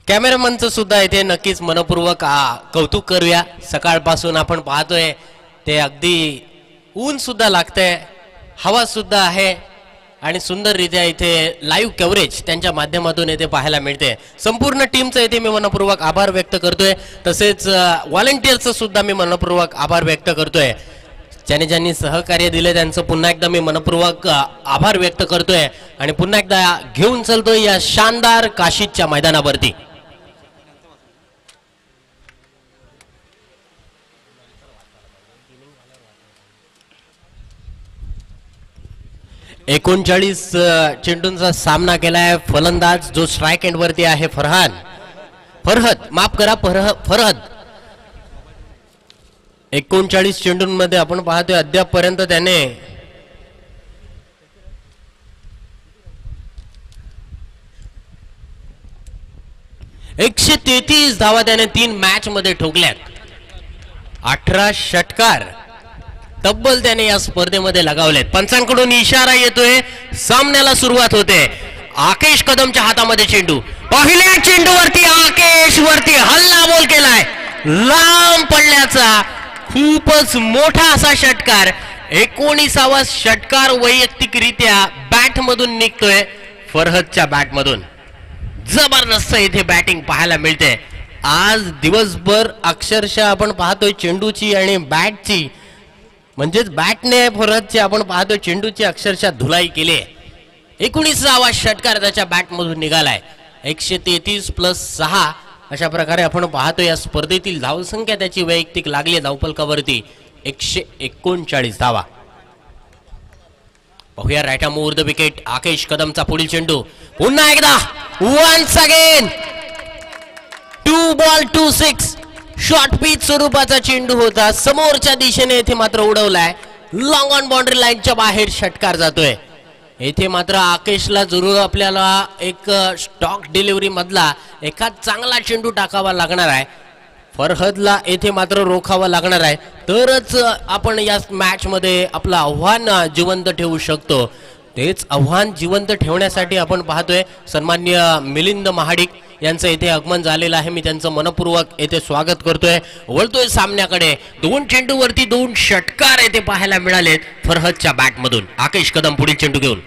कॅमेरामनचं सुद्धा इथे नक्कीच मनपूर्वक कौतुक करूया। सकाळपासून आपण पाहतोय ते अगदी ऊन सुद्धा लागतंय, हवा सुद्धा आहे आणि सुंदररित्या इथे लाईव्ह कव्हरेज त्यांच्या माध्यमातून इथे पाहायला मिळते। संपूर्ण टीमचा इथे मी मनपूर्वक आभार व्यक्त करतोय, तसेच व्हॉलंटियर्सचं सुद्धा मी मनपूर्वक आभार व्यक्त करतोय। ज्यांनी सहकार्य दिले त्यांचं पुन्हा एकदा मी मनपूर्वक आभार व्यक्त करतोय आणि पुन्हा एकदा घेऊन चलतोय या शानदार काशीच्या मैदानावरती। एकोणचाळीस चेंडूंचा सामना केलाय फलंदाज जो स्ट्राइक एंड वरती आहे फरहद। 39 चेंडूंमध्ये आपण पाहतोय अद्यापपर्यंत त्याने एकशे 33 धावा त्याने 3 मॅच मध्ये ठोकल्यात। 18 षटकार तब्बल त्याने या स्पर्धेमध्ये लगावलेत। पंचांकडून इशारा येतोय, सामन्याला सुरुवात होते। आकेश कदमच्या हातामध्ये चेंडू, पहिल्या चेंडूवरती आकेश वरती हल्ला बोल केलाय, लांब पडल्याचा खूपच मोठा असा षटकार। 19वा षटकार वैयक्तिकरित्या बॅट मधून निघतोय फरहदच्या बॅट मधून। जबरदस्त इथे बॅटिंग पाहायला मिळते आज दिवसभर। अक्षरशः आपण पाहतोय चेंडूची आणि बॅटची, म्हणजेच बॅटने फरहदची आपण पाहतोय चेंडूची अक्षरशः धुलाई केली। 19वा षटकार त्याच्या बॅट मधून निघालाय। 133 + 6 अशा प्रकारे आपण पाहतोय या स्पर्धेतील धावसंख्या त्याची वैयक्तिक लागली धावफलकावरती 139 धावा। पाहूया right arm over the wicket Akesh कदमचा पुढील चेंडू, पुन्हा एकदा once again 2 ball 2 6 short pitch स्वरूपाचा चेंडू होता, समोरच्या दिशेने इथे मात्र उडवलाय, लॉंग ऑन बाउंड्री लाईनच्या बाहेर षटकार जातोय। येथे मात्र आकेशला जरूर आपल्याला एक स्टॉक डिलिव्हरी मधला एखाद चांगला चेंडू टाकावा लागणार आहे। फरहदला येथे मात्र रोखावा लागणार आहे, तरच आपण या मॅच मध्ये आपलं आव्हान जिवंत ठेवू शकतो। तेच आव्हान जिवंत ठेवण्यासाठी आपण पाहतोय सन्माननीय मिलिंद महाडिक यांचं इथे आगमन झालेलं आहे। मी त्यांचं मनपूर्वक येथे स्वागत करतोय। वळतोय सामन्याकडे, 2 चेंडूवरती 2 षटकार येथे पाहायला मिळालेत फरहदच्या बॅट मधून। आकेश कदम पुढील चेंडू घेऊन,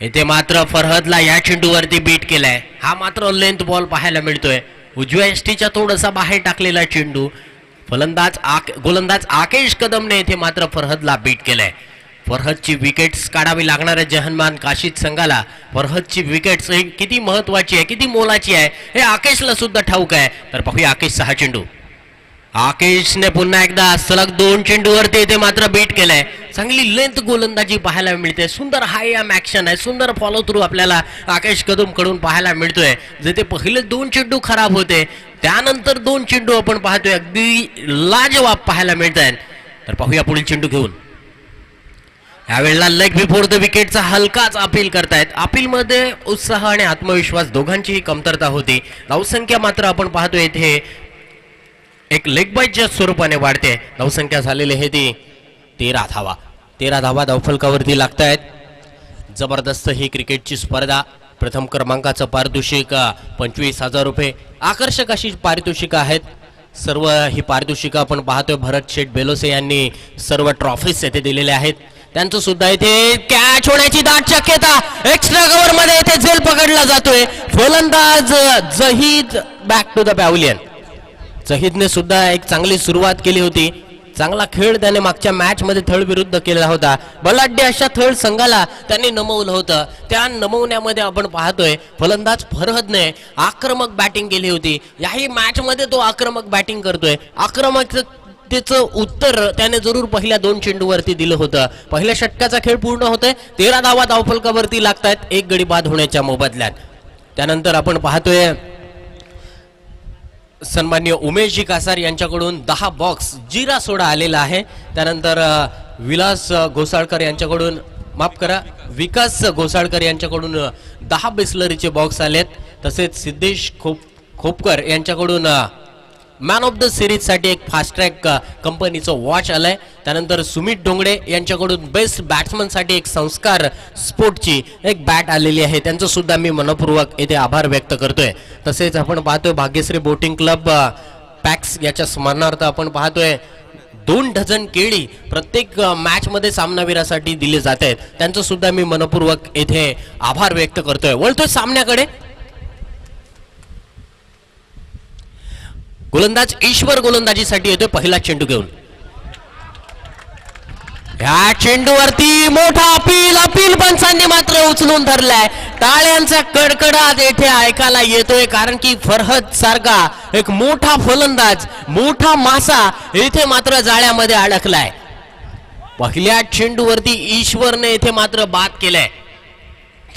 येथे मात्र फरहदला या चेंडूवरती बीट केलाय। हा मात्र लेंथ बॉल पाहायला मिळतोय, उजव्या एसटीच्या थोडासा बाहेर टाकलेला चेंडू। गोलंदाज आकेश कदमने येथे मात्र फरहदला बीट केलाय। फरहदची विकेट्स काढावी लागणार आहे जहानमान काशीद संघाला। फरहदची विकेट्स किती महत्वाची आहे, किती मोलाची आहे हे आकेशला सुद्धा ठाऊक आहे। तर पाहूया आकेशचा हा चेंडू, आकेशने पुन्हा एकदा सलग 2 चेंडूवरती इथे मात्र बीट केलाय। चांगली लेंथ गोलंदाजी पाहायला मिळते, सुंदर हाय एम ॲक्शन आहे, सुंदर फॉलो थ्रू आपल्याला आकेश कदम कडून पाहायला मिळतोय। जिथे पहिले 2 चेंडू खराब होते, त्यानंतर 2 चेंडू आपण पाहतोय अगदी लाजवाब पाहायला मिळत आहेत। तर पाहूया पुढील चेंडू घेऊन, यावेळेला लेग बिफोर द विकेटचा हलकाच अपील करतायत। अपील मध्ये उत्साह आणि आत्मविश्वास दोघांचीही कमतरता होती। धावसंख्या मात्र आपण पाहतोय इथे एक लेग बाईटच्या स्वरूपाने वाढते। धावसंख्या झालेली आहे ती 13 धावा। 13 धावा धावफलकावरती लागतायत। जबरदस्त ही क्रिकेटची स्पर्धा। प्रथम क्रमांकाचं पारितोषिक 25,000 रुपये, आकर्षक अशी पारितोषिकं आहेत। सर्व ही पारितोषिकं आपण पाहतोय भरत शेठ बेलोसे यांनी सर्व ट्रॉफीज येथे दिलेल्या आहेत। त्यांचं सुद्धा इथे कॅच होण्याची दाट शक्यता, एक्स्ट्रा कव्हर मध्ये इथे झेल पकडला जातोय। फलंदाज Zahid back to the pavilion. जहीदने सुद्धा एक चांगली सुरुवात केली होती, चांगला खेळ त्याने मागच्या मॅच मध्ये थळ विरुद्ध केला होता। बलाढ्य अशा थळ संघाला त्यांनी नमवलं होतं। त्या नमवण्यामध्ये आपण पाहतोय फलंदाज फरहदने आक्रमक बॅटिंग केली होती। याही मॅच मध्ये तो आक्रमक बॅटिंग करतोय। आक्रमक त्याचं उत्तर त्याने जरूर पहिल्या 2 चेंडूवरती दिलं होतं। पहिल्या षटकाचा खेळ पूर्ण होतोय, 13 धावा धावफलकावरती लागतायत 1 गडी बाद होण्याच्या मोबदल्यात। त्यानंतर आपण पाहतोय सन्माननीय उमेशजी कासार यांच्याकडून 10 बॉक्स जिरा सोडा आलेला आहे। त्यानंतर विलास घोसाळकर यांच्याकडून, माफ करा, विकास घोसाळकर यांच्याकडून 10 बिस्लरीचे बॉक्स आलेत। तसेच सिद्धेश खोपकर यांच्याकडून मॅन ऑफ द सिरीज साठी एक फास्ट ट्रॅक कंपनीचं वॉच आलंय. त्यानंतर सुमित डोंगडे यांच्याकडून बेस्ट बॅट्समन साठी एक संस्कार स्पोर्टची एक बॅट आलेली आहे. त्यांचं सुद्धा मी मनपूर्वक येथे आभार व्यक्त करतोय. तसेच आपण पाहतोय भाग्यश्री बोटिंग क्लब पॅक्स याच्या स्मरणार्थ आपण पाहतोय 2 डझन केळी प्रत्येक मॅच मध्ये सामनावीरासाठी दिले जात आहेत. त्यांचं सुद्धा मी मनपूर्वक येथे आभार व्यक्त करतोय. वळतोय सामन्याकडे. गोलंदाज ईश्वर गोलंदाजीसाठी येतोय पहिला चेंडू घेऊन. ह्या चेंडूवरती मोठा अपील पंचांनी मात्र उचलून धरलाय. टाळ्यांचा कडकडाट येथे ऐकायला येतोय कारण की फरहद सारखा एक मोठा फलंदाज मोठा मासा येथे मात्र जाळ्यामध्ये अडकलाय. पहिल्या चेंडूवरती ईश्वरने येथे मात्र बाद केलाय.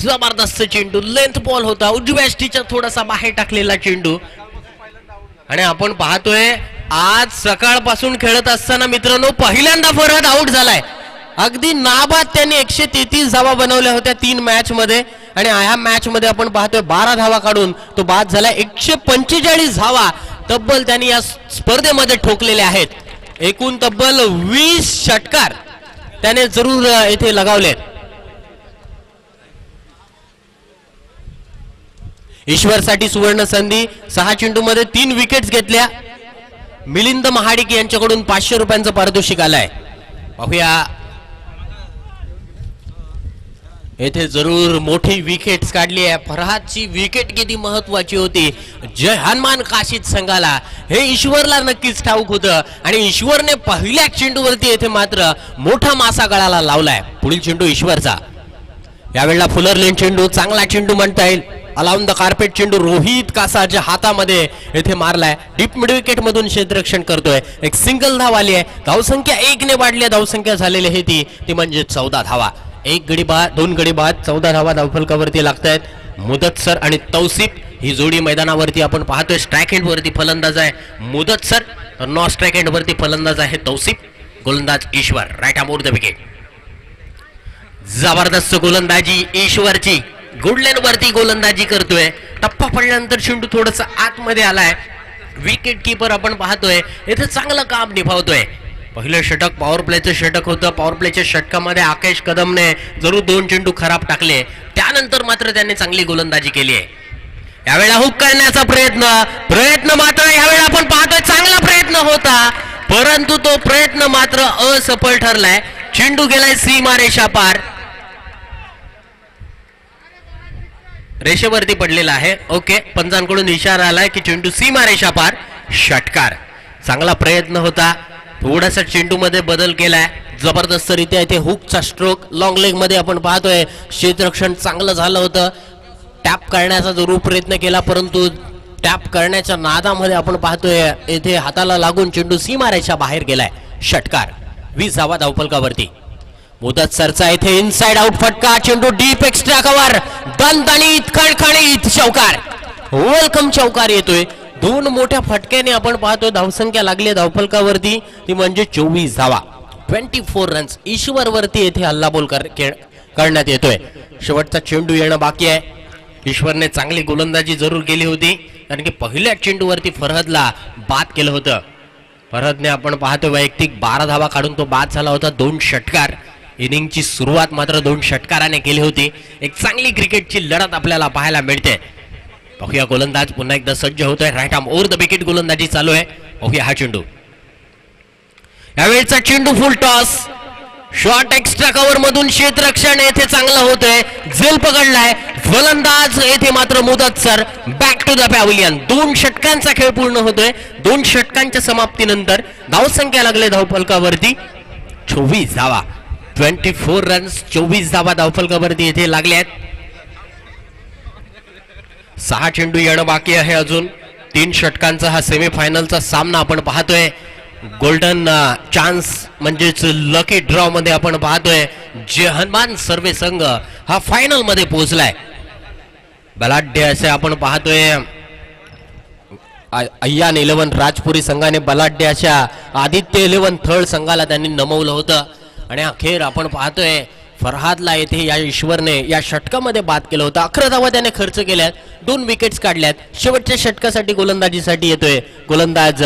जबरदस्त चेंडू लेंथ बॉल होता उजव्या स्टिच्या थोडासा बाहेर टाकलेला चेंडू. आणि आपण पाहतोय आज सकाळपासून खेळत असताना मित्रांनो पहिल्यांदा फरहद आउट झालाय. अगदी नाबाद त्यांनी 133 धावा बनवल्या होत्या 3 मॅच मध्ये आणि ह्या मॅच मध्ये आपण पाहतोय 12 धावा काढून तो बाद झाला. 145 धावा तब्बल त्यांनी या स्पर्धेमध्ये ठोकलेल्या आहेत. एकूण तब्बल 20 षटकार त्याने जरूर येथे लगावले. ईश्वरसाठी सुवर्ण संधी. 6 चेंडूमध्ये 3 विकेट्स घेतल्या. मिलिंद महाडिक यांच्याकडून 500 रुपयांचं पारितोषिक आलंय. पाहूया येथे जरूर मोठी विकेट्स काढली आहे. फरहादची विकेट किती महत्वाची होती जय हनुमान काशीद संघाला हे ईश्वरला नक्कीच ठाऊक होतं आणि ईश्वरने पहिल्या चेंडूवरती येथे मात्र मोठा मासा गळाला लावलाय. पुढील चेंडू ईश्वरचा. यावेळेला फुलर लेन चेंडू चांगला चेंडू म्हणता येईल. अलाउन द कार्पेट चेंडू रोहित कासाच्या हातामध्ये येथे मारलाय. डीप मिड विकेट मधून क्षेत्ररक्षण करतोय. एक सिंगल धाव आली आहे. धावसंख्या 1 ने वाढली. धावसंख्या झालेली आहे ती म्हणजे 14 धावा. 1 गडी बाद 2 गडी बाद 14 धावा धावफलकावरती लागतायत. मुदतसर आणि तौसिफ ही जोडी मैदानावरती आपण पाहतोय. स्ट्राईक एंड वरती फलंदाज आहे मुदतसर तर नॉन स्ट्राईक एंड वरती फलंदाज आहे तौसिफ. गोलंदाज Ishwar right arm over the wicket. जबरदस्त गोलंदाजी ईश्वरची. गुडलेन वरती गोलंदाजी करतोय. टप्पा पडल्यानंतर चेंडू थोडस आतमध्ये आलाय. विकेट कीपर आपण पाहतोय इथे चांगलं काम निभावतोय. पहिलं षटक पॉवर प्लेचं षटक होतं. पॉवर प्लेच्या षटकामध्ये आकेश कदमने जरूर 2 चेंडू खराब टाकले. त्यानंतर मात्र त्यांनी चांगली गोलंदाजी केली आहे. यावेळेला हुक करण्याचा प्रयत्न मात्र यावेळेला आपण पाहतोय चांगला प्रयत्न होता परंतु तो प्रयत्न मात्र असफल ठरलाय. चेंडू गेलाय सीमारेषा पार. रेषेवरती पडलेला आहे. ओके पंचांकडून इशारा आलाय की चेंडू सीमारेषा पार. षटकार. चांगला प्रयत्न होता. थोडासा चेंडू मध्ये बदल केलाय. जबरदस्त रित्या इथे हुकचा स्ट्रोक लॉंग लेग मध्ये आपण पाहतोय. क्षेत्ररक्षण चांगलं झालं होतं. टॅप करण्याचा जरूर प्रयत्न केला परंतु टॅप करण्याच्या नादामध्ये आपण पाहतोय येथे हाताला लागून चेंडू सीमारेषा बाहेर गेलाय. षटकार. 20 धावा धावफलकावरती. मुदत सरचा इथे इनसाइड आउट फटका. चेंडू डीप एक्स्ट्रा कव्हर दणदणीत खणखणीत चौकार. वेलकम चौकार येतोय. 2 मोठ्या फटक्याने आपण पाहतोय धावसंख्या लागली धावफलकावरती ती म्हणजे 24 धावा 24 रन्स. ईश्वर वरती येथे हल्लाबोल करण्यात येतोय. शेवटचा चेंडू येणं बाकी आहे. ईश्वरने चांगली गोलंदाजी जरूर केली होती कारण की पहिल्या चेंडूवरती फरहदला बाद केलं होतं. फरहदने आपण पाहतोय वैयक्तिक 12 धावा काढून तो बाद झाला होता. 2 षटकार. इनिंगची सुरुवात मात्र 2 षटकाराने केली होती. एक चांगली क्रिकेटची लढत आपल्याला पाहायला मिळते. पाहूया गोलंदाज पुन्हा एकदा सज्ज होतोय. Right arm over the wicket गोलंदाजी चालू आहे. पाहूया हा चेंडू. यावेळेचा चेंडू full toss. Short extra cover मधून क्षेत्ररक्षण येथे चांगलं होतंय. झेल पकडलाय. फलंदाज येथे मात्र मुदतसर बॅक टू द पॅव्हिलियन. 2 षटकांचा खेळ पूर्ण होतोय. 2 षटकांच्या समाप्तीनंतर धावसंख्या लागले धावफलकावरती 24 धावा 24 रन्स. 24 धावा धावफलकावरती येथे लागल्यात. 6 चेंडू येणं बाकी आहे अजून. 3 षटकांचा हा सेमीफायनलचा सामना आपण पाहतोय. गोल्डन चान्स म्हणजेच लकी ड्रॉ मध्ये आपण पाहतोय जय हनुमान सर्वे संघ हा फायनल मध्ये पोहोचलाय. बलाढ्य असे आपण पाहतोय अय्यान 11 राजपुरी संघाने बलाढ्य अशा आदित्य 11 थर्ड संघाला त्यांनी नमवलं होतं आणि अखेर आपण पाहतोय फरहादला येथे या ईश्वरने या षटकामध्ये बाद केलं होतं. 11 धावा त्याने खर्च केल्यात, 2 विकेट्स काढल्यात. शेवटच्या षटकासाठी गोलंदाजीसाठी येतोय गोलंदाज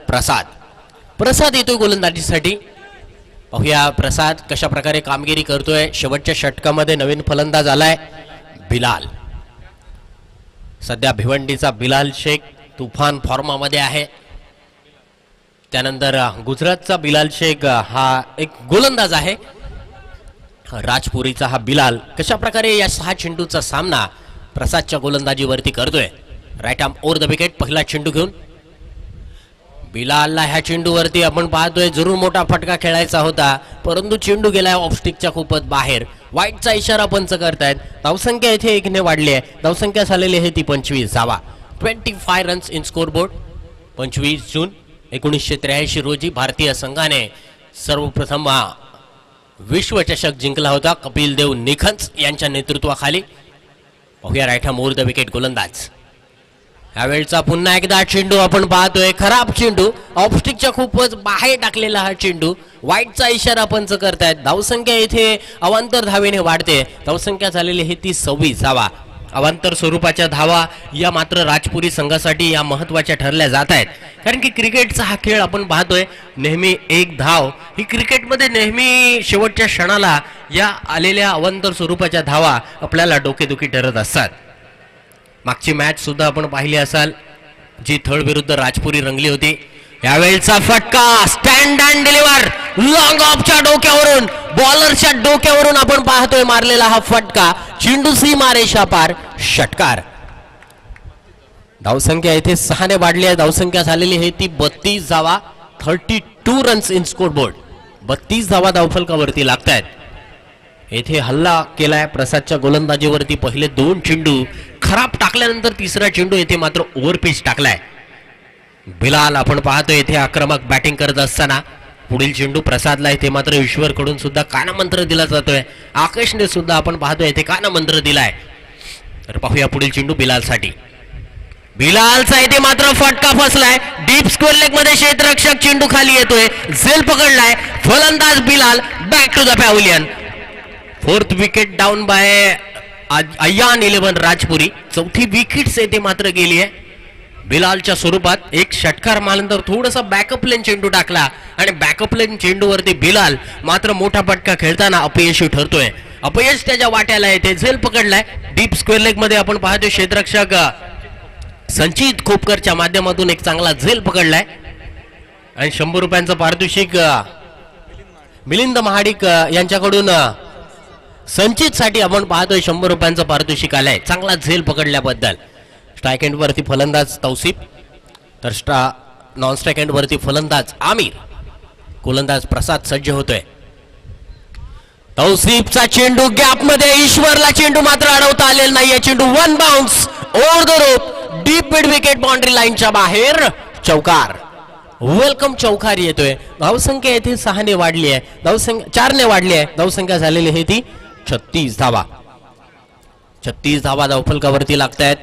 प्रसाद येतोय गोलंदाजीसाठी. पाहूया प्रसाद कशा प्रकारे कामगिरी करतोय. शेवटच्या षटकामध्ये नवीन फलंदाज आलाय बिलाल. सध्या भिवंडीचा बिलाल शेख तुफान फॉर्मामध्ये आहे. त्यानंतर गुजरातचा बिलाल शेख हा एक गोलंदाज आहे. राजपुरीचा हा बिलाल कशा प्रकारे या 6 चेंडूचा सामना प्रसादच्या गोलंदाजीवरती करतोय. Right arm over the wicket. पहिला चेंडू घेऊन बिलालला ह्या चेंडूवरती आपण पाहतोय जरूर मोठा फटका खेळायचा होता, परंतु चेंडू गेलाय ऑफस्टिकच्या खूपच बाहेर. वाईटचा इशारा पंच करतायत. धावसंख्या इथे 1 ने वाढली आहे. धावसंख्या झालेली आहे ती 25 धावा. 25 रन्स इन स्कोरबोर्ड. 25 जून 1983 रोजी भारतीय संघाने सर्वप्रथम विश्वचषक जिंकला होता कपिल देव निखंज यांच्या नेतृत्वाखाली. पाहूया right arm over the wicket गोलंदाज. यावेळचा पुन्हा एकदा चेंडू आपण पाहतोय खराब चेंडू, ऑफस्टिकच्या खूपच बाहेर टाकलेला हा चेंडू. वाईटचा इशारा पंच करतायत. धावसंख्या इथे अवांतर धावेने वाढते. धावसंख्या झालेली आहे ती 26 धावा. अवांतर स्वरूपाच्या धावा या मात्र राजपुरी संघासाठी या महत्वाच्या ठरल्या जात आहेत, कारण की क्रिकेटचा हा खेळ आपण पाहतोय नेहमी एक धाव ही क्रिकेटमध्ये नेहमी शेवटच्या क्षणाला या आलेल्या अवांतर स्वरूपाच्या धावा आपल्याला डोकेदुखी ठरत असतात. मागची मॅच सुद्धा आपण पाहिली असाल जी थळ विरुद्ध राजपुरी रंगली होती. यावेळचा फटका स्टँड अँड डिलिव्हर लॉंग ऑफच्या डोक्यावरून, बॉलरच्या डोक्यावरून आपण पाहतोय मारलेला हा फटका. चेंडू सीमारेषा पार, षटकार. धावसंख्या इथे 6 ने वाढली आहे. धावसंख्या झालेली आहे ती 32 धावा. 32 रन्स इन स्कोरबोर्ड. 32 धावा धावफलकावरती लागतायत. येथे हल्ला केलाय प्रसादच्या गोलंदाजीवरती. पहिले 2 चेंडू खराब टाकल्यानंतर तिसरा चेंडू येथे मात्र ओव्हरपिच टाकलाय. बिलाल आपण पाहतोय येथे आक्रमक बॅटिंग करत असताना. पुढील चेंडू प्रसादला येथे मात्र ईश्वर कडून सुद्धा कानमंत्र दिला जातोय. आकाशने सुद्धा आपण पाहतोय येथे कानमंत्र दिलाय. तर पाहूया पुढील चेंडू बिलालसाठी. बिलालचा येथे मात्र फटका फसलाय. डीप स्क्वेअर लेग मध्ये क्षेत्ररक्षक चेंडू खाली येतोय. झेल पकडलाय फलंदाज Bilal. Back to the pavilion. 4th wicket down by Ayyan 11 Rajpuri. 4थी विकेट येथे मात्र गेली आहे बिलालच्या स्वरूपात. एक षटकार मारल्यानंतर थोडासा बॅकअप लेन चेंडू टाकला आणि बॅकअप लेन चेंडूवरती बिलाल मात्र मोठा फटका खेळताना अपयशी ठरतोय. अपयश त्याच्या वाट्याला येते. झेल पकडलाय. डीप स्क्वेअर लेग मध्ये आपण पाहतोय क्षेत्ररक्षक संचित खोपकरच्या माध्यमातून एक चांगला झेल पकडलाय आणि 100 रुपयांचं पारितोषिक मिलिंद महाडिक यांच्याकडून संचित साठी आपण पाहतोय 100 रुपयांचं पारितोषिक आलंय चांगला झेल पकडल्याबद्दल. स्ट्राइक एंड वरती फलंदाज तौसिफ, तर नॉन स्ट्राइक एंड वरती फलंदाज आमिर. गोलंदाज प्रसाद सज्ज होतोय. तौसिफचा चेंडू गॅप मध्ये, ईश्वरला चेंडू मात्र अडवता आलेला नाहीये. चेंडू 1 bounce over the rope, deep mid wicket boundary लाईनच्या बाहेर, चौकार. वेलकम चौकार येतोय. धावसंख्या येथे 6 ने वाढली आहे. धावसंख्या 4 ने वाढली आहे. धावसंख्या झालेली आहे ती 36 धावा. 36 धावा धावफलकावरती लागतायत.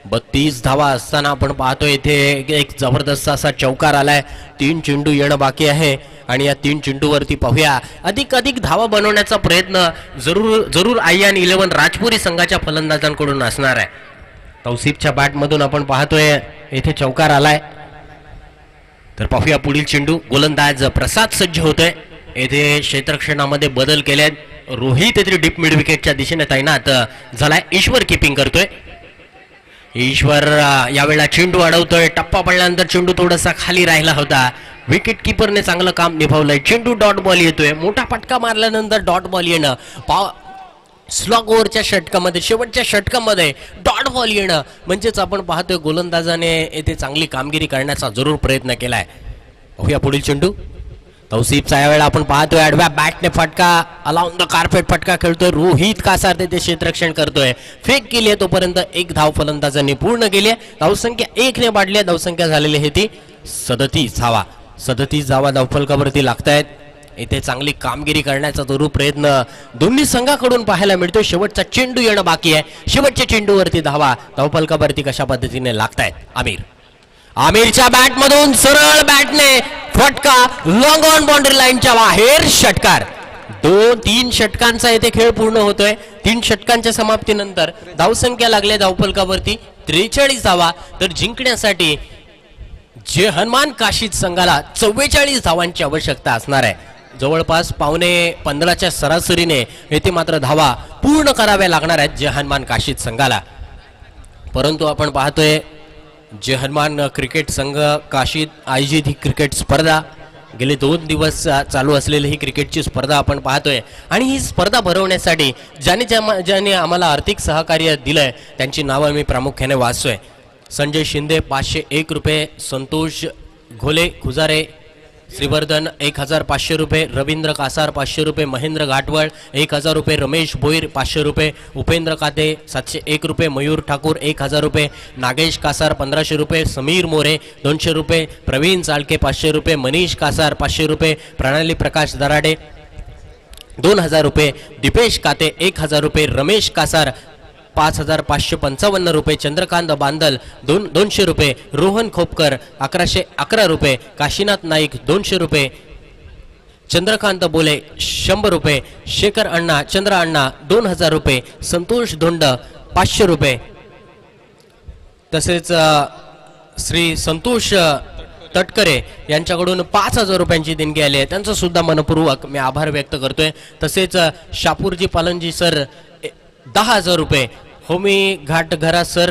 32 धावा असताना आपण पाहतोय इथे एक जबरदस्त असा चौकार आलाय. 3 चेंडू येणं बाकी आहे आणि या 3 चेंडूवरती पाहूया अधिक धावा बनवण्याचा प्रयत्न जरूर अय्यान 11 राजपुरी संघाच्या फलंदाजांकडून असणार आहे. तौसिफच्या बॅट मधून आपण पाहतोय इथे चौकार आलाय. तर पाहूया पुढील चेंडू. गोलंदाज प्रसाद सज्ज होतोय. येथे क्षेत्ररक्षणामध्ये बदल केलेत. रोहित येथे डीप मिड विकेटच्या दिशेने तैनात झालाय. ईश्वर किपिंग करतोय. ईश्वर यावेळेला चेंडू अडवतोय. टप्पा पडल्यानंतर चेंडू थोडासा खाली राहिला होता. विकेट किपरने चांगलं काम निभावलंय. चेंडू डॉट बॉल येतोय. मोठा फटका मारल्यानंतर डॉट बॉल येणं, स्लॉग ओव्हरच्या षटकामध्ये शेवटच्या षटकामध्ये डॉट बॉल येणं म्हणजेच आपण पाहतोय गोलंदाजाने येथे चांगली कामगिरी करण्याचा जरूर प्रयत्न केलाय. पाहूया पुढील चेंडू. तौसिफचा यावेळेला आपण पाहतोय आडव्या बॅटने फटका, अलाउन द कार्पेट फटका खेळतोय. रोहित कासार ते क्षेत्ररक्षण करतोय. फेक केली आहे तोपर्यंत 1 धाव फलंदाजांनी पूर्ण केली आहे. धावसंख्या 1 ने वाढली आहे. धावसंख्या झालेली आहे ती 37 धावा. 37 धावा धावफलकावरती लागतायत. इथे चांगली कामगिरी करण्याचा जरूर प्रयत्न दोन्ही संघाकडून पाहायला मिळतोय. शेवटचा चेंडू येणं बाकी आहे. शेवटच्या चेंडूवरती धावा धावफलकावरती कशा पद्धतीने लागतायत. आमिरच्या बॅट मधून सरळ बॅटने फटका, लॉंग ऑन बाउंड्री लाईनच्या बाहेर, षटकार. तीन षटकांचा येथे खेळ पूर्ण होतोय. 3 षटकांच्या समाप्तीनंतर धावसंख्या लागल्या धावफलकावरती 43 धावा. तर जिंकण्यासाठी जे हनुमान काशीद संघाला 44 धावांची आवश्यकता असणार आहे. जवळपास 15:15च्या सरासरीने येथे मात्र धावा पूर्ण कराव्या लागणार आहेत जे हनुमान काशीद संघाला. परंतु आपण पाहतोय जे हनुमान क्रिकेट संघ काशीद आयोजित ही क्रिकेट स्पर्धा गेले 2 दिवस चालू असलेली ही क्रिकेटची स्पर्धा आपण पाहतोय. आणि ही स्पर्धा भरवण्यासाठी ज्याने आम्हाला आर्थिक सहकार्य दिलंय त्यांची नावं मी प्रामुख्याने वाचतोय. संजय शिंदे 501 रुपये, संतोष घोले खुजारे श्रीवर्धन 1500 रुपये, रवींद्र कासार 500 रुपये, महेंद्र घाटवळ 1000 रुपये, रमेश भोईर 500 रुपये, उपेंद्र काते 701 रुपये, मयूर ठाकूर 1000 रुपये, नागेश कासार 1500 रुपये, समीर मोरे 200 रुपये, प्रवीण चाळके 500 रुपये, मनीष कासार 500 रुपये, प्रणाली प्रकाश दराडे 2000 रुपये, दीपेश काते 1000 रुपये, रमेश कासार 5555 रुपये, चंद्रकांत बांदल 200 रुपये, रोहन खोपकर 1111 रुपये, काशीनाथ नाईक 200 रुपये, चंद्रकांत बोले 100 रुपये, शेखर अण्णा चंद्र अण्णा 2000 रुपये, संतोष धोंड 500 रुपये. तसेच श्री संतोष तटकरे यांच्याकडून 5000 रुपयांची देणगी आली आहे. त्यांचा सुद्धा मनपूर्वक मी आभार व्यक्त करतोय. तसेच शापूरजी पालनजी सर 10,000 रुपये, होमी घाटघरा सर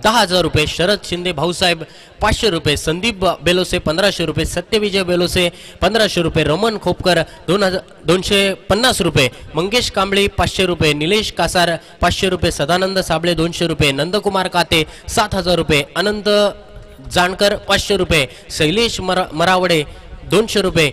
10,000 रुपये, शरद शिंदे भाऊसाहेब 500 रुपये, संदीप बेलोसे 1500 रुपये, सत्यविजय बेलोसे 1500 रुपये, रमन खोपकर 250 रुपये, मंगेश कांबळे 500 रुपये, निलेश कासार 500 रुपये, सदानंद साबळे 200 रुपये, नंदकुमार काते 7,000 रुपये, अनंत जानकर 500 रुपये, शैलेश मरावडे 200 रुपये,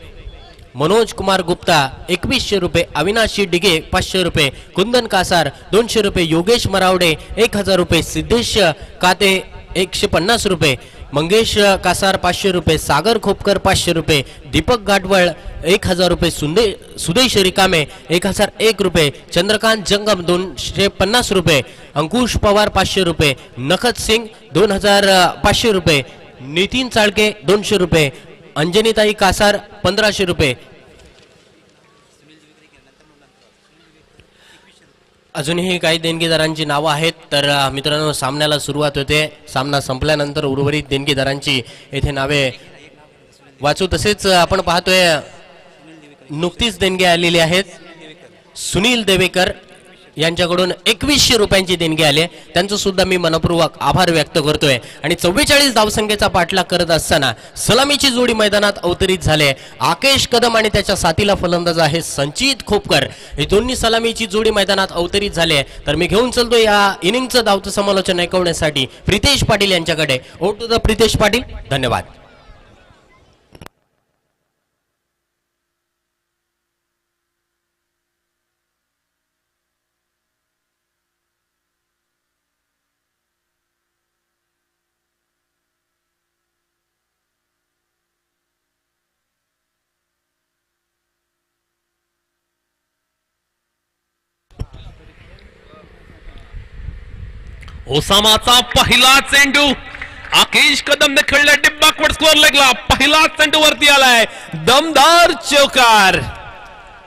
मनोज कुमार गुप्ता 2100 रुपये, अविनाशी डिगे 500 रुपये, कुंदन कासार 200 रुपये, योगेश मरावडे 1000 रुपये, सिद्धेश काते 150 रुपये, मंगेश कासार 500 रुपये, सागर खोपकर 500 रुपये, दीपक गाटवळ 1000 रुपये, सुदेश रिकामे 1001 रुपये, चंद्रकांत जंगम 250 रुपये, अंकुश पवार 500 रुपये, नखत सिंग 2500 रुपये, नितीन चाळके 200 रुपये, अंजनीताई कासार 1500 रुपये. अजूनही काही देणगीदारांची नावं आहेत. तर मित्रांनो सामन्याला सुरुवात होते. सामना संपल्यानंतर उर्वरित देणगीदारांची येथे नावे वाचू. तसेच आपण पाहतोय नुकतीच देणगी आलेली आहेत. सुनील देवेकर यांच्याकडून 2100 रुपयांची देणगी आली आहे. त्यांचं सुद्धा मी मनपूर्वक आभार व्यक्त करतोय. आणि 44 धावसंख्येचा पाठलाग करत असताना सलामीची जोडी मैदानात अवतरित झाले. आकेश कदम आणि त्याच्या साथीला फलंदाज आहे संचित खोपकर. हे दोन्ही सलामीची जोडी मैदानात अवतरित झाले. तर मी घेऊन चलतो या इनिंगचं धावतं समालोचन ऐकवण्यासाठी प्रितेश पाटील यांच्याकडे. Over to the Pritesh Patil. धन्यवाद. ओसामाचा पहिला चेंडू आकेश कदमने खेळला. डिब्बाकवड स्कोअर लागला. पहिला चेंडू वरती आलाय. दमदार चौकार.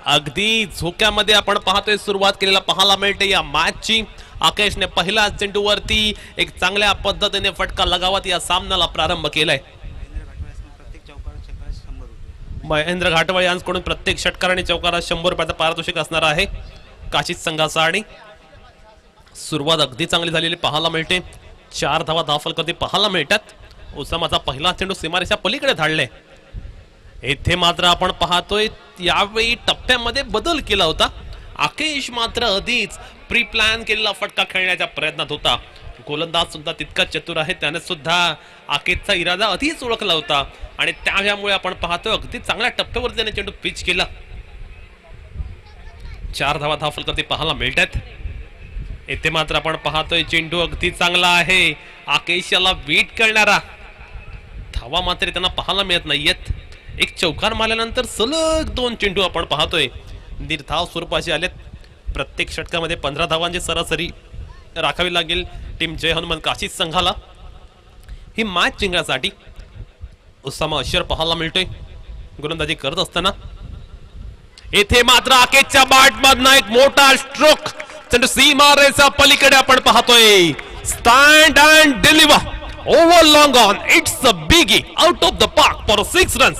अगदी झोक्यामध्ये आपण पाहतोय सुरुवात केलेला पाहायला मिळते या मॅचची. आकेशने पहिला चेंडू वरती एक चांगल्या पद्धतीने फटका लगावत या सामन्याला प्रारंभ केलाय. महेंद्र घाटवळ यांच्याकडून प्रत्येक षटकार आणि चौकारात 100 रुपयाचा पारितोषिक असणार आहे काशीद संघाचा. आणि सुरुवात अगदी चांगली झालेली पाहायला मिळते. 4 धावा धावफलकावरती पाहायला मिळतात. ओसामाचा पहिला चेंडू सीमारेषा पलीकडे धाडले. येथे मात्र आपण पाहतोय यावेळी टप्प्यामध्ये बदल केला होता. आकेश मात्र आधीच प्री प्लॅन केलेला फटका खेळण्याच्या प्रयत्नात होता. गोलंदाज सुद्धा तितका चतुर आहे. त्याने सुद्धा आकेशचा इरादा आधीच ओळखला होता आणि त्यामुळे आपण पाहतोय अगदी चांगल्या टप्प्यावर त्याने चेंडू पिच केला. 4 धावा धावफलकावरती पाहायला मिळतात. येथे मात्र आपण पाहतोय चेंडू अगदी चांगला आहे. आकेश याला बीट करणारा. धावा मात्र त्यांना पाहायला मिळत नाहीयेत. एक चौकार मारल्यानंतर सलग 2 चेंडू आपण पाहतोय निर्धाव स्वरूपाचे आलेत. प्रत्येक षटकामध्ये 15 धावांची सरासरी राखावी लागेल टीम जय हनुमान काशीद संघाला. ही मॅच जिंकण्यासाठी ओसामा अशर पाहायला मिळतोय गोलंदाजी करत असताना. येथे मात्र आकेशच्या बॅट मधनं एक मोठा स्ट्रोक चेंडू सीमारेषा पलीकडे आपण पाहतोय. Stand and deliver over long on. It's a biggie out of the park for 6 runs.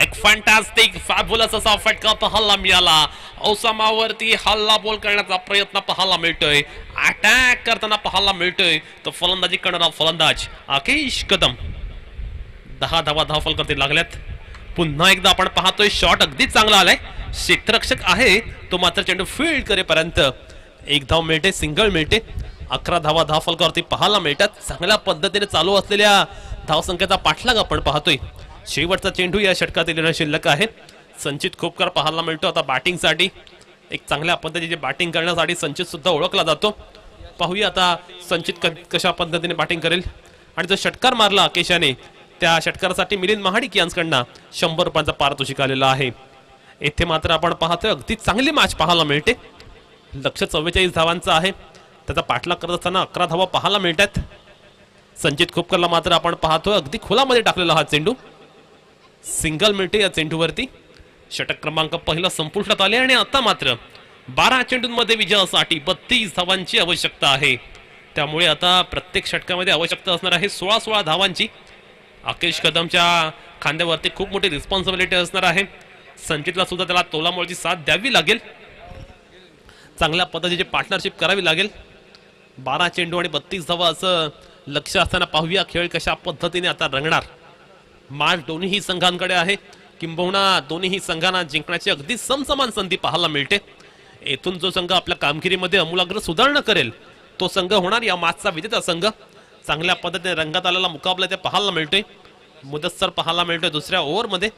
एक फॅन्टॅस्टिक फॅब्युलस असा फटका पाहायला मिळाला. ओसामावरती हल्ला बोल करण्याचा प्रयत्न पाहायला मिळतोय. अटॅक करताना पाहायला मिळतोय तो फलंदाजी करणारा फलंदाज आकेश कदम. 10 धावा धावफलकावरती लागल्यात. पुन्हा एकदा आपण पाहतोय शॉट अगदी चांगला आलाय. क्षेत्ररक्षक आहे तो मात्र चेंडू फील्ड करेपर्यंत एक धाव मिळते, सिंगल मिळते. 11 धावा धावफलकावरती पाहायला मिळतात. चांगल्या पद्धतीने चालू असलेल्या धावसंख्येचा पाठलाग आपण पाहतोय. शेवटचा चेंडू या षटकातील शिल्लक आहे. संचित खोपकर पाहायला मिळतो आता बॅटिंगसाठी. एक चांगल्या पद्धतीची बॅटिंग करण्यासाठी संचित सुद्धा ओळखला जातो. पाहूया आता संचित कशा पद्धतीने बॅटिंग करेल. आणि जो षटकार मारला आकेशाने त्या षटकारासाठी मिलिंद महाडिक यांच्याकडनं 100 रुपयांचा पारितोषिक आलेला आहे. येथे मात्र आपण पाहतोय अगदी चांगली मॅच पाहायला मिळते. लक्ष्य 44 धावांचा आहे. त्याचा पाठलाग करत असताना 11 धावा पाहायला मिळतात. संचित खोपकरला मात्र आपण पाहतोय अगदी खोलामध्ये टाकलेला हा चेंडू. सिंगल मिळते या चेंडूवरती. षटक क्रमांक पहिला संपुष्टात आले आणि आता मात्र 12 चेंडूंमध्ये विजयासाठी 32 धावांची आवश्यकता आहे. त्यामुळे आता प्रत्येक षटकामध्ये आवश्यकता असणार आहे 16 धावांची. आकेश कदमच्या खांद्यावरती खूप मोठी रिस्पॉन्सिबिलिटी असणार आहे. संचितला सुद्धा त्याला तोलामोलची साथ द्यावी लागेल. चांगल्या पद्धतीची पार्टनरशिप करावी लागेल. 12 चेंडू आणि 32 धावा असं लक्ष असताना पाहूया खेळ कशा पद्धतीने आता रंगणार. मार्च दोन्ही संघांकडे आहे. किंबहुना दोन्ही संघांना जिंकण्याची अगदी समसमान संधी पाहायला मिळते. येथून जो संघ आपल्या कामगिरीमध्ये अमूलाग्र सुधारणा करेल तो संघ होणार या मॅचचा विजेता संघ. चांगल्या पद्धतीने रंगात आलेला मुकाबला ते पाहायला मिळतोय. मुदस्सर पाहायला मिळतोय दुसऱ्या ओव्हरमध्ये.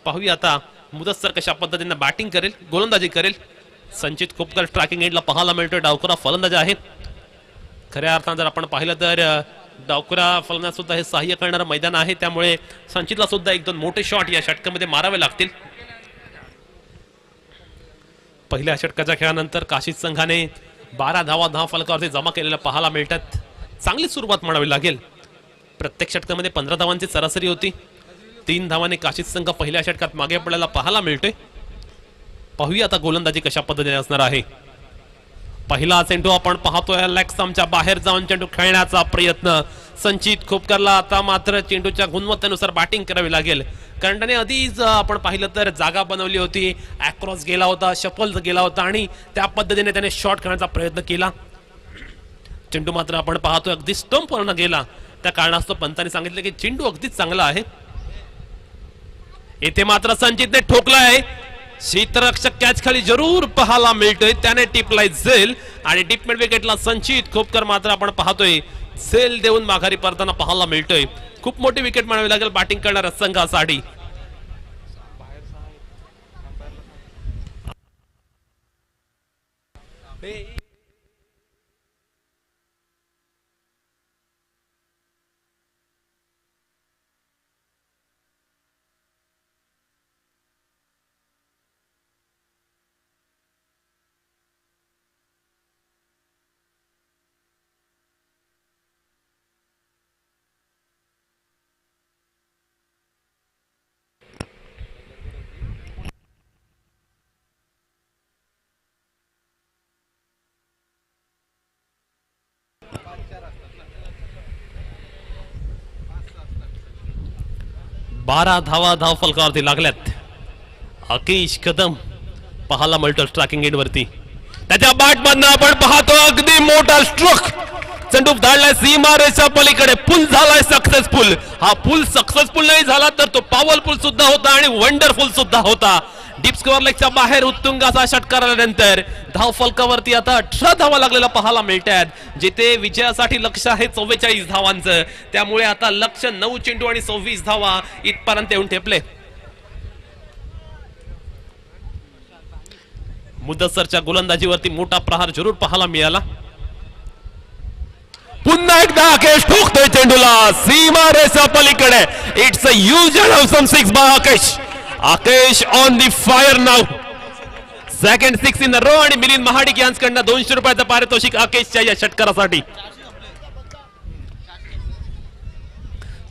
पाहूया आता मुदस्सर कशा पद्धतीने बॅटिंग करेल, गोलंदाजी करेल. संचित खोपकर ट्रॅकिंग एंडला पाहायला मिळतोय. डावखुरा फलंदाज आहे. खऱ्या अर्थानं जर आपण पाहिलं तर डावखुरा फलंदाज सुद्धा हे सहाय्य करणारं मैदान आहे. त्यामुळे संचितला सुद्धा 1-2 मोठे शॉट या षटकामध्ये मारावे लागतील. पहिल्या षटकाच्या खेळानंतर काशीद संघाने 12 धावा धावफलकावरती जमा केलेल्या पाहायला मिळतात. चांगली सुरुवात म्हणावी लागेल. प्रत्येक षटकामध्ये 15 धावांची सरासरी होती. 3 धावांनी काशीद संघ पहिल्या षटकात मागे पडलेला पाहायला मिळतोय. पाहूया आता गोलंदाजी कशा पद्धतीने असणार आहे. पहिला चेंडू आपण पाहतोय लेग स्टंपच्या बाहेर जाऊन चेंडू खेळण्याचा प्रयत्न. संचित खोपकरला आता मात्र चेंडूच्या गुणवत्तेनुसार बॅटिंग करावी लागेल. कारण त्याने आधीच आपण पाहिलं तर जागा बनवली होती. अक्रॉस गेला होता, शफल गेला होता आणि त्या पद्धतीने त्याने शॉट खेळण्याचा प्रयत्न केला. चेंडू मात्र आपण पाहतोय अगदी स्टंपवरनं गेला. त्या कारणास्तव पंतांनी सांगितलं की चेंडू अगदीच चांगला आहे. येथे मात्र संचितने ठोकलाय. क्षेत्ररक्षक कॅच खाली जरूर पाहायला मिळतोय. त्याने टिपलाय झेल आणि डीप मिड विकेटला संचित खोपकर मात्र आपण पाहतोय झेल देऊन माघारी परताना पाहायला मिळतोय. खूप मोठी विकेट म्हणावी लागेल बॅटिंग करणाऱ्या संघासाठी. बारा धावा धावफलकावरती लागल्यात. आकेश कदम पाहायला मिळतो ट्रॅकिंग एंड वरती. त्याच्या बॅट मधनं आपण पाहतो अगदी मोठा स्ट्रोक. चेंडू धाडलाय सीमारेषा पलीकडे. पुल झालाय सक्सेसफुल. हा पुल सक्सेसफुल नाही झाला तर तो पॉवरफुल सुद्धा होता आणि वंडरफुल सुद्धा होता. डीप स्कोअर लेगच्या बाहेर उत्तुंगाचा षटकार आल्यानंतर धावफलकावरती आता 18 धावा लागलेला पाहायला मिळतात. जिथे विजयासाठी लक्ष आहे 44 धावांचं. त्यामुळे आता लक्ष 9 चेंडू आणि 26 धावा इथपर्यंत येऊन ठेपले. मुदस्सरच्या गोलंदाजीवरती मोठा प्रहार जरूर पाहायला मिळाला. पुन्हा एकदा आकेश ठोकतोय चेंडूला सीमारेषा पलीकडे. It's a huge and awesome 6 by Akesh. Akesh on the fire now. Second 6 in a row आणि मिलिंद महाडिक यांच्याकडनं 200 रुपयाचं पारितोषिक आकेशच्या या षटकारासाठी.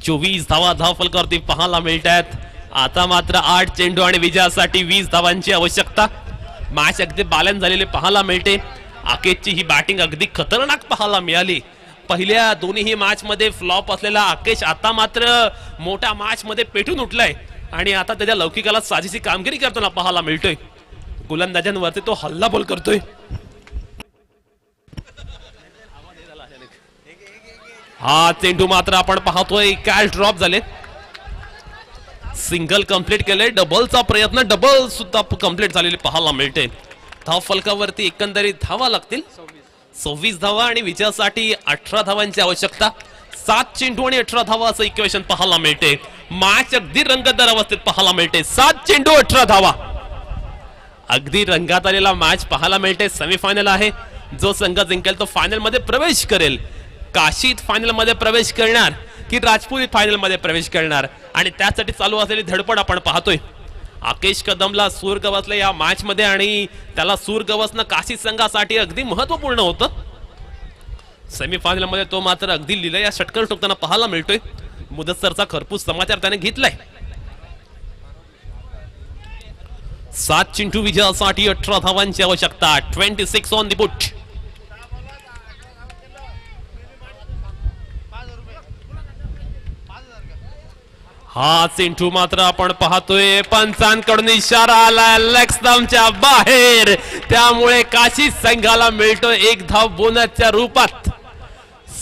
24 धावा धावफलकावरती पाहायला मिळतात. आता मात्र 8 चेंडू आणि विजयासाठी 20 धावांची आवश्यकता. मॅच अगदी बॅलन्स झालेले पाहायला मिळते. आकेशची ही बॅटिंग अगदी खतरनाक पाहायला मिळाली. पहिल्या दोन्ही मॅच मध्ये फ्लॉप असलेला आकेश आता मात्र मोठ्या मॅच मध्ये पेटून उठलाय आणि आता त्याच्या लौकिकाला साजेशी कामगिरी करताना पाहायला मिळतोय. गोलंदाजांवरती तो हल्लाबोल करतोय. हा चेंडू मात्र आपण पाहतोय कॅच ड्रॉप झाले. सिंगल कंप्लीट केले. डबलचा प्रयत्न डबल सुद्धा कंप्लीट झालेले पाहायला मिळते. धाव फलकावरती एकंदरीत धावा लागतील 26 धावा आणि विजयासाठी 18 धावांची आवश्यकता. 7 चेंडू आणि 18 धावा असं इक्वेशन पाहायला मिळते. मॅच अगदी रंगतदार अवस्थेत पाहायला मिळते. 7 चेंडू 18 धावा अगदी रंगात आलेला मॅच पाहायला मिळते. सेमीफायनल आहे. जो संघ जिंकेल तो फायनल मध्ये प्रवेश करेल. काशीत फायनल मध्ये प्रवेश करणार की राजपुरी फायनल मध्ये प्रवेश करणार आणि त्यासाठी चालू असलेली धडपड आपण पाहतोय. आकेश कदमला सूर गवसले या मॅच मध्ये आणि त्याला सूर गवसणं काशी संघासाठी अगदी महत्वपूर्ण होतं. सेमीफायनल मध्ये तो मात्र अगदी लिलया षटकर ठोकताना पाहायला मिळतोय. मुदस्सरचा खरपूस समाचार त्याने घेतलाय. 7 चेंडू विजयासाठी 18 धावांची आवश्यकता. 26 ऑन द बुट. हा चेंडू मात्र आपण पाहतोय पंचांकडून इशारा आला लेग स्टंपच्या बाहेर. त्यामुळे काशी संघाला मिळतो एक धाव बोनसच्या रूपात.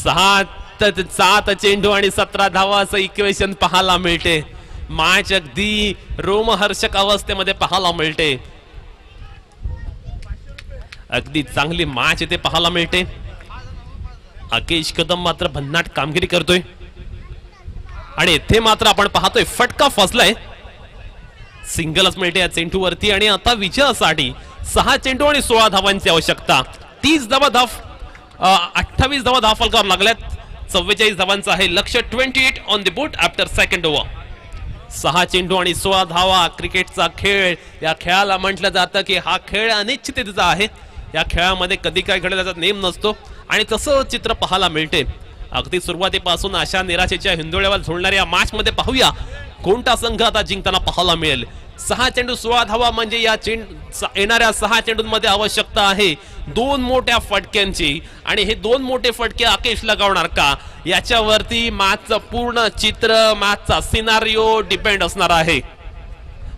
7 चेंडू आणि 17 धावा असं इक्वेशन पाहायला मिळते. मॅच अगदी रोमहर्षक अवस्थेमध्ये पाहायला मिळते. अगदी चांगली मॅच इथे पाहायला मिळते. आकेश कदम मात्र भन्नाट कामगिरी करतोय आणि इथे मात्र आपण पाहतोय फटका फसलाय. सिंगलच मिळते या चेंडूवरती आणि आता विजयासाठी 6 चेंडू आणि 16 धावांची आवश्यकता. 28 धावा धाव फलकावर लागल्यात. 44 धावांचा आहे लक्ष. 28 on the boot after second over. 6 चेंडू आणि 16 धावा. क्रिकेटचा खेळ. या खेळाला म्हटलं जातं की हा खेळ अनिश्चिततेचा आहे. या खेळामध्ये कधी काय घडेल त्याचा नेम नसतो आणि तसं चित्र पाहायला मिळते. अगदी सुरुवातीपासून अशा निराशेच्या हिंदोळ्यावर झोडणाऱ्या मॅच मध्ये पाहूया कोणता संघ आता जिंकताना पाहायला मिळेल. 6 चेंडू 16 धावा म्हणजे या येणाऱ्या 6 चेंडूंमध्ये आवश्यकता आहे 2 मोठ्या फटक्यांची आणि हे 2 मोठे फटके आकेश लगावणार का याच्यावरती मॅचचं पूर्ण चित्र मॅचचा सिनारिओ डिपेंड असणार आहे.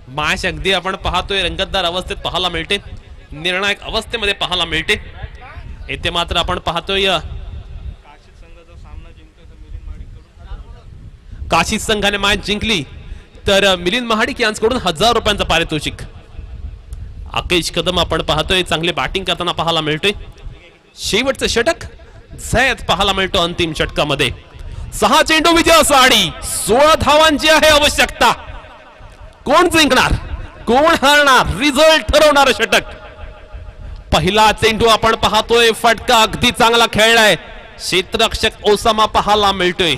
मॅच अगदी आपण पाहतोय रंगतदार अवस्थेत पाहायला मिळते. निर्णायक अवस्थेमध्ये पाहायला मिळते. येथे मात्र आपण पाहतोय काशी संघाने मॅच जिंकली तर मिलिंद महाडिक यांच्याकडून 1000 रुपयांचं पारितोषिक. आकेश कदम आपण पाहतोय चांगली बॅटिंग करताना पाहायला मिळतोय. शेवटचं षटक झैद पाहायला मिळतो अंतिम षटकामध्ये. 6 चेंडू विजयासाठी 16 धावांची आहे आवश्यकता. कोण जिंकणार कोण हरणार रिझल्ट ठरवणार षटक. पहिला चेंडू आपण पाहतोय फटका अगदी चांगला खेळलाय. क्षेत्ररक्षक ओसामा पाहायला मिळतोय.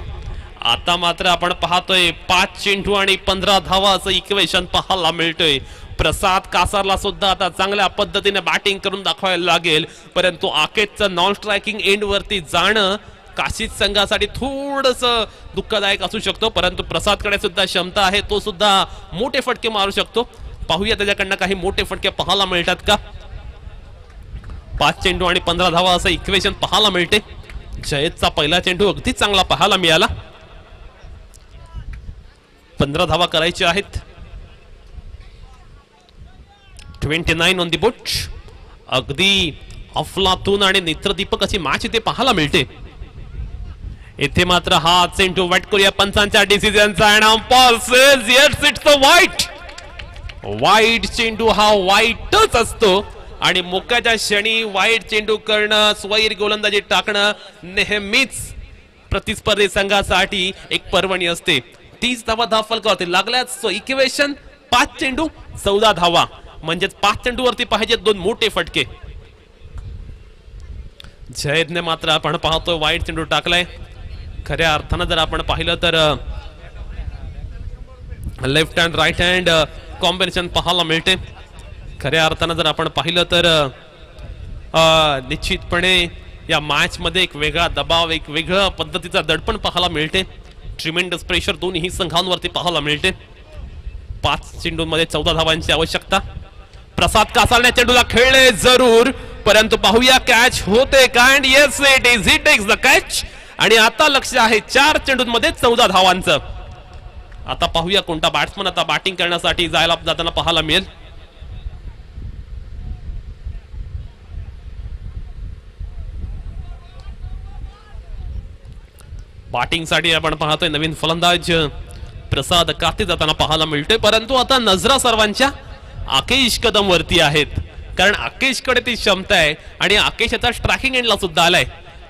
आता मात्र आपण पाहतोय 5 चेंडू आणि 15 धावा असं इक्वेशन पाहायला मिळतोय. प्रसाद कासारला सुद्धा आता चांगल्या पद्धतीने बॅटिंग करून दाखवायला लागेल. परंतु आकेशचं नॉन स्ट्रायकिंग एंड वरती जाणं काशी संघासाठी थोडस दुःखदायक असू शकतो. परंतु प्रसादकडे सुद्धा क्षमता आहे. तो सुद्धा मोठे फटके मारू शकतो. पाहूया त्याच्याकडनं काही मोठे फटके पाहायला मिळतात का. 5 चेंडू आणि 15 धावा असं इक्वेशन पाहायला मिळते. जयदचा पहिला चेंडू अगदी चांगला पाहायला मिळाला. 15 धावा करायच्या आहेत. 29 ऑन द बुट. अगदी अफलातून आणि नेत्रदीपक अशी मॅच इथे पाहायला मिळते. इथे मात्र हा चेंडू वाईट करूया पंचांच्या डिसिजनचा आणि umpire says yes it's a वाईट चेंडू हा वाईटच असतो आणि मोक्याच्या क्षणी वाईट चेंडू करणं स्वैर गोलंदाजी टाकणं नेहमीच प्रतिस्पर्धी संघासाठी एक पर्वणी असते. 30 धावा धाव फलकावरती लागल्याच. सो इक्वेशन 5 चेंडू 14 धावा म्हणजेच 5 चेंडूवरती पाहिजे 2 मोठे फटके. जयदने मात्र आपण पाहतोय वाईट चेंडू टाकलाय. खऱ्या अर्थानं जर आपण पाहिलं तर left hand right hand combination पाहायला मिळते. खऱ्या अर्थानं जर आपण पाहिलं तर निश्चितपणे या मॅच मध्ये एक वेगळा दबाव एक वेगळ्या पद्धतीचा दडपण पाहायला मिळते. ट्रिमेंडस प्रेशर दोन्ही संघांवरती पाहायला मिळते. 5 चेंडूंमध्ये 14 धावांची आवश्यकता. प्रसाद कासारने चेंडूला खेळले जरूर, परंतु पाहूया कॅच होते का. And yes it is, he takes the catch. आणि आता लक्ष आहे 4 चेंडूंमध्ये 14 धावांचं. आता पाहूया कोणता बॅट्समन आता बॅटिंग करण्यासाठी जाताना पाहायला मिळेल. बॅटिंगसाठी आपण पाहतोय नवीन फलंदाज प्रसाद काते जाताना पाहायला मिळतोय. परंतु आता नजरा सर्वांच्या आकेश कदम वरती आहेत, कारण आकेशकडे ती क्षमता आहे आणि आकेश आता स्ट्रायकिंग एंडला सुद्धा आलाय.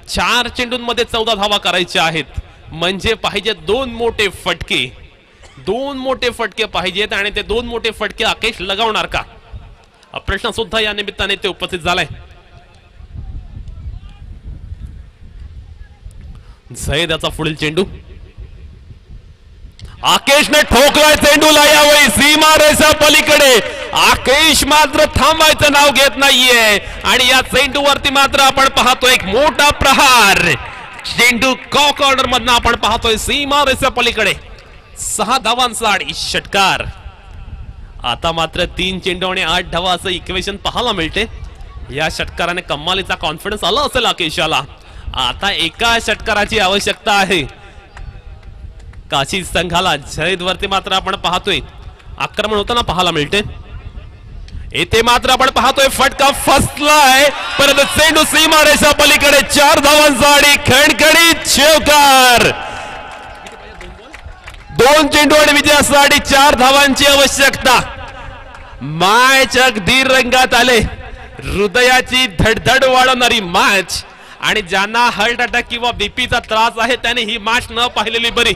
4 चेंडूंमध्ये 14 धावा करायच्या आहेत, म्हणजे पाहिजे 2 मोठे फटके. 2 मोठे फटके पाहिजेत आणि ते 2 मोठे फटके आकेश लगावणार का, हा प्रश्न सुद्धा या निमित्ताने ते उपस्थित झालाय. झैद याचा पुढील चेंडू. आकेशने ठोकलाय चेंडूला यावेळी सीमा रेषा पलीकडे. आकेश मात्र थांबायचं नाव घेत नाहीये आणि या चेंडूवरती मात्र आपण पाहतोय एक मोठा प्रहार. चेंडू कॉर्नर मधनं आपण पाहतोय सीमा रेषा पलीकडे. 6 धावांचा आणि षटकार. आता मात्र 3 चेंडू आणि 8 धावा असं इक्वेशन पाहायला मिळते. या षटकाराने कमालीचा कॉन्फिडन्स आला असेल आकेशाला. आता एका षटकाराची आवश्यकता आहे काशी संघाला. झैद वरती मात्र आपण पाहतोय आक्रमण होताना पाहायला मिळते. येथे मात्र आपण पाहतोय फटका फसलाय, परंतु चेंडू सीमा रेषा पलीकडे. 4 धावांचा आणि खणखणीत षटकार. 2 चेंडू आणि विजयासाठी 4 धावांची आवश्यकता. मॅच अगदी रंगात आले. हृदयाची धडधड वाढवणारी मॅच. आणि ज्यांना हार्ट अटॅक किंवा बीपीचा त्रास आहे त्याने ही मॅच न पाहिलेली बरी,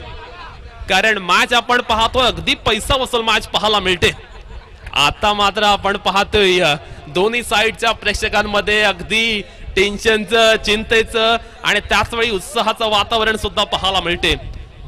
कारण मॅच आपण पाहतो अगदी पैसा वसूल मॅच पाहायला मिळते. आता मात्र आपण पाहतोय दोन्ही साइडच्या प्रेक्षकांमध्ये अगदी टेन्शनचं, चिंतेचं आणि त्याच वेळी उत्साहाचं वातावरण सुद्धा पाहायला मिळते.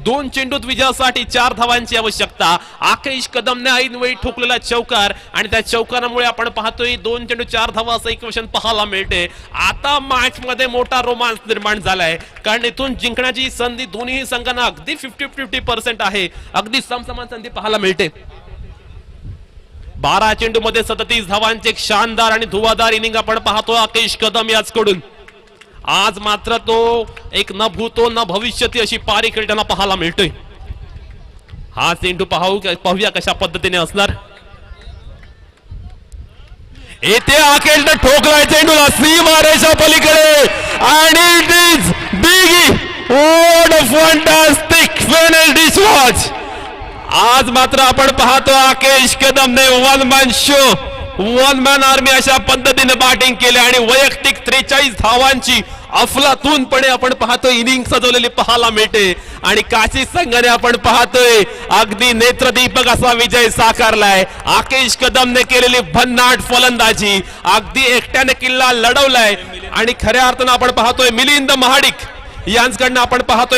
2 चेंडूत विजयासाठी 4 धावांची आवश्यकता. आकेश कदमने ऐनवेळी ठोकलेला चौकार आणि त्या चौकारामुळे आपण पाहतोय 2 चेंडू 4 धावा असं इक्वेशन पाहायला मिळते. आता मॅच मध्ये मोठा रोमांच निर्माण झालाय, कारण इथून जिंकण्याची संधी दोन्ही संघांना अगदी 50-50% आहे. अगदी समसमान संधी पाहायला मिळते. 12 चेंडू मध्ये 37 धावांचे एक शानदार आणि धुवाधार इनिंग आपण पाहतो आकेश कदम याचकडून. आज मात्र तो एक न भूतो न भविष्यती अशी पारी खेळताना पाहायला मिळतोय. हा चेंडू पाहूया कशा पद्धतीने असणार. येथे आकेशने ठोकलाय चेंडूला सीमा रेषा पलीकडे आणि it is big. What a fantastic final dish watch. आज मात्र आपण पाहतो आकेश कदमने one man show, one man army अशा पद्धतीने बॅटिंग केली आणि वैयक्तिक 43 धावांची अफलातूनपणे आपण पाहतोय इनिंग सजवलेली पाहायला मिळते. आणि काशी संघाने आपण पाहतोय अगदी नेत्रदीपक असा विजय साकारलाय. आकेश कदमने केलेली भन्नाट फलंदाजी, अगदी एकट्याने किल्ला लढवलाय आणि खऱ्या अर्थानं आपण पाहतोय मिलिंद महाडिक यांच्याकडनं आपण पाहतोय